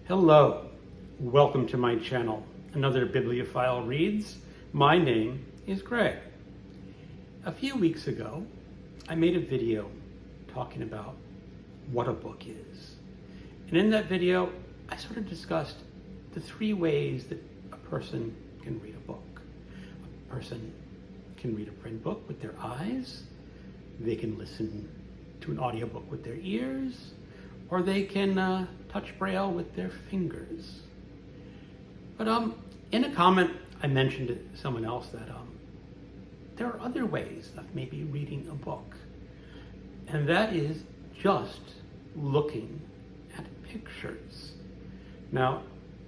Hello, welcome to my channel, Another Bibliophile Reads. My name is Greg. A few weeks ago, I made a video talking about what a book is. And in that video, I sort of discussed the three ways that a person can read a book. A person can read a print book with their eyes, they can listen to an audiobook with their ears, or they can touch Braille with their fingers. But in a comment, I mentioned to someone else that there are other ways of maybe reading a book, and that is just looking at pictures. Now,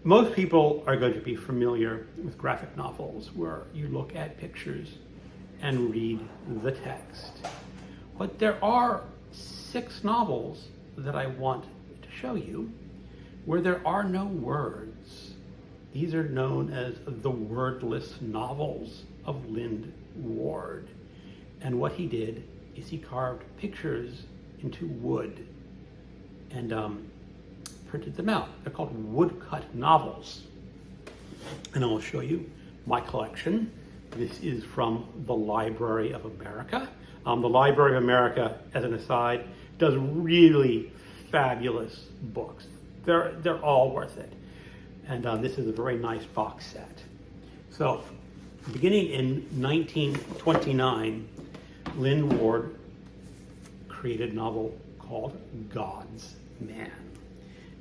most people are going to be familiar with graphic novels where you look at pictures and read the text. But there are 6 novels that I want to show you where there are no words. These are known as the Wordless Novels of Lynd. And what he did is he carved pictures into wood and printed them out. They're called woodcut novels. And I'll show you my collection. This is from the Library of America. The Library of America, as an aside, does really fabulous books. They're all worth it. And this is a very nice box set. So, beginning in 1929, Lynd Ward created a novel called God's Man.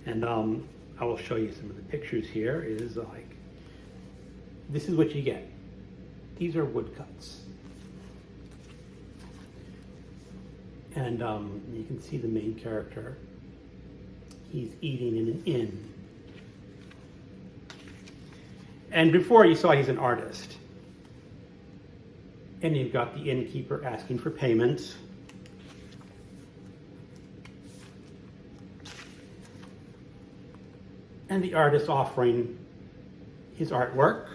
And I will show you some of the pictures here. It is like, this is what you get. These are woodcuts. And you can see the main character. He's eating in an inn. And before you saw he's an artist. And you've got the innkeeper asking for payment. And the artist offering his artwork.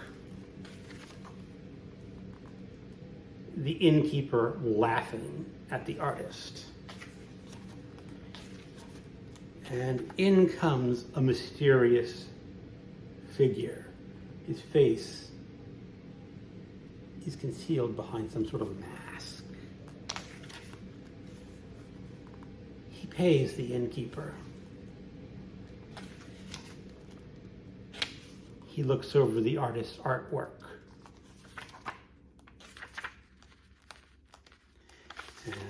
The innkeeper laughing at the artist. And in comes a mysterious figure. His face is concealed behind some sort of mask. He pays the innkeeper. He looks over the artist's artwork.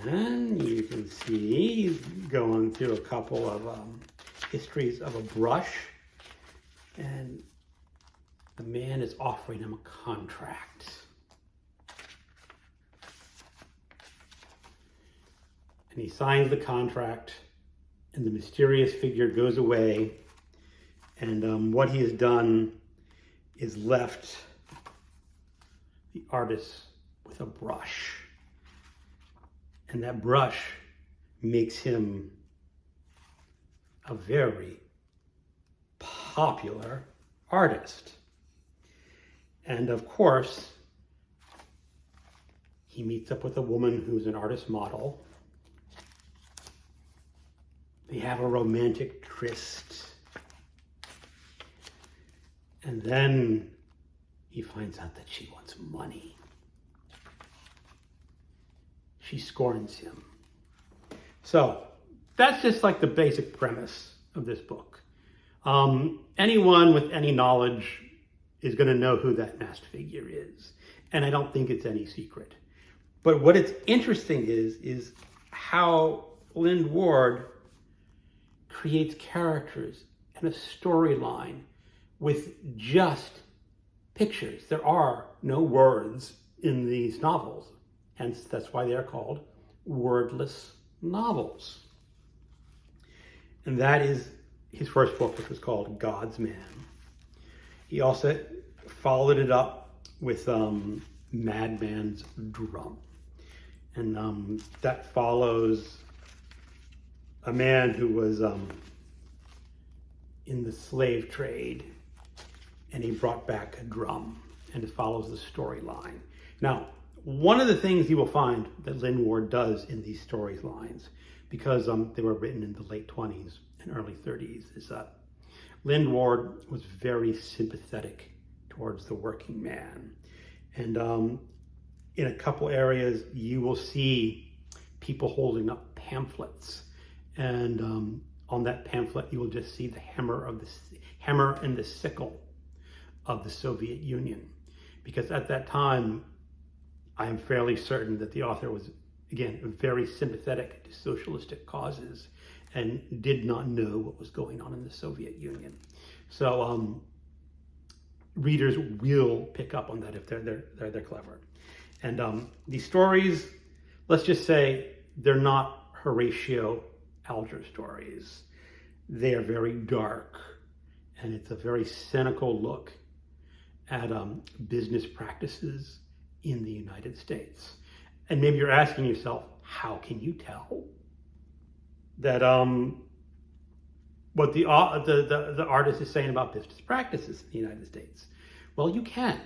And you can see he's going through a couple of histories of a brush. And the man is offering him a contract. And he signs the contract, and the mysterious figure goes away. And what he has done is left the artist with a brush. And that brush makes him a very popular artist. And of course, he meets up with a woman who's an artist model. They have a romantic tryst. And then he finds out that she wants money. She scorns him. So that's just like the basic premise of this book. Anyone with any knowledge is going to know who that masked figure is. And I don't think it's any secret. But what it's interesting is how Lynd Ward creates characters and a storyline with just pictures. There are no words in these novels. Hence, that's why they're called wordless novels. And that is his first book, which was called God's Man. He also followed it up with Madman's Drum. And that follows a man who was in the slave trade, and he brought back a drum, and it follows the storyline. Now, one of the things you will find that Lynd Ward does in these storylines, because they were written in the late 20s and early 30s, is Lynd was very sympathetic towards the working man. And in a couple areas, you will see people holding up pamphlets. And on that pamphlet, you will just see the hammer and the sickle of the Soviet Union. Because at that time, I am fairly certain that the author was, again, very sympathetic to socialistic causes and did not know what was going on in the Soviet Union. So readers will pick up on that if they're clever. And these stories, let's just say, they're not Horatio Alger stories. They are very dark, and it's a very cynical look at business practices in the United States. And maybe you're asking yourself, how can you tell that what the artist is saying about business practices in the United States? Well, you can.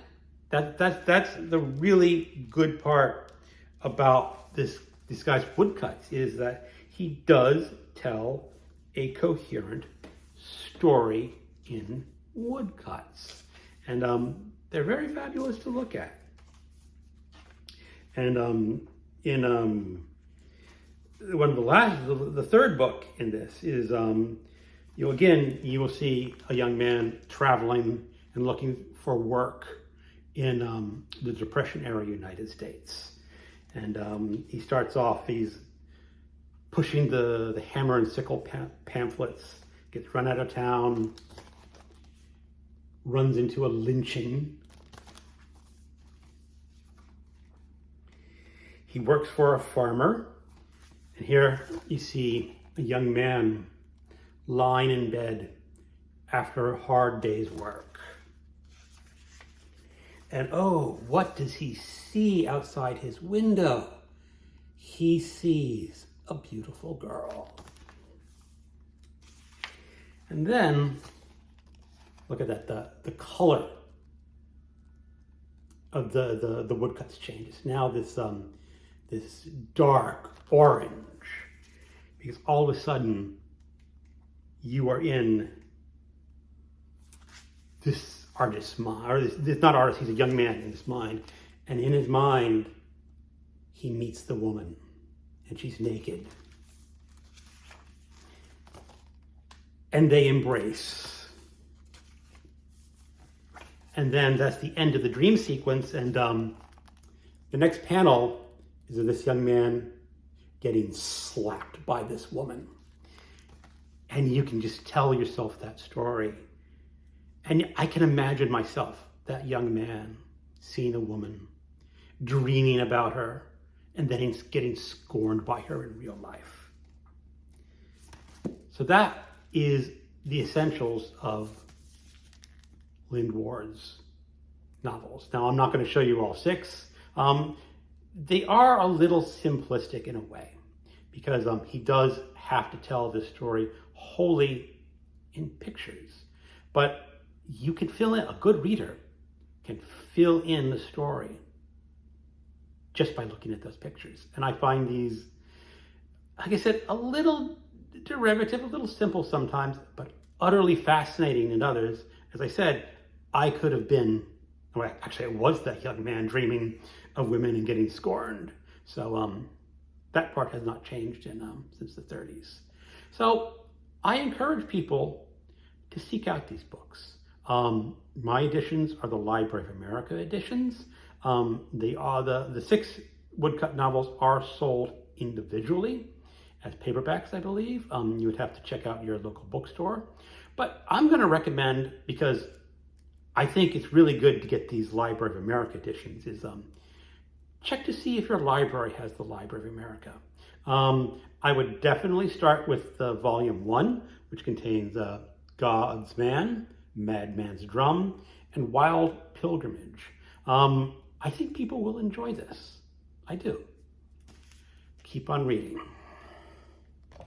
That's the really good part about this guy's Woodcuts, is that he does tell a coherent story in woodcuts. And they're very fabulous to look at. And in one of the third book in this is, you will see a young man traveling and looking for work in the Depression-era United States. And he starts off, he's pushing the hammer and sickle pamphlets, gets run out of town, runs into a lynching. He works for a farmer, and here you see a young man lying in bed after a hard day's work. And oh, what does he see outside his window? He sees a beautiful girl. And then, look at that, the color of the woodcuts changes. Now this dark orange, because all of a sudden you are in this artist's mind, or this not artist, he's a young man in his mind, and in his mind he meets the woman, and she's naked, and they embrace. And then that's the end of the dream sequence, and the next panel is of this young man getting slapped by this woman. And you can just tell yourself that story. And I can imagine myself, that young man, seeing a woman, dreaming about her, and then getting scorned by her in real life. So that is the essentials of Lynd Ward's novels. Now, I'm not going to show you all 6. They are a little simplistic in a way, because he does have to tell this story wholly in pictures. But you can fill in, a good reader can fill in the story just by looking at those pictures. And I find these, like I said, a little derivative, a little simple sometimes, but utterly fascinating in others. As I said, I could have been, well, actually I was that young man dreaming of women and getting scorned. So that part has not changed since the 30s. So I encourage people to seek out these books. My editions are the Library of America editions. They are the 6 woodcut novels are sold individually as paperbacks, I believe. You would have to check out your local bookstore. But I'm going to recommend, because I think it's really good to get these Library of America editions, is check to see if your library has the Library of America. I would definitely start with Volume 1, which contains God's Man, Madman's Drum, and Wild Pilgrimage. I think people will enjoy this. I do. Keep on reading.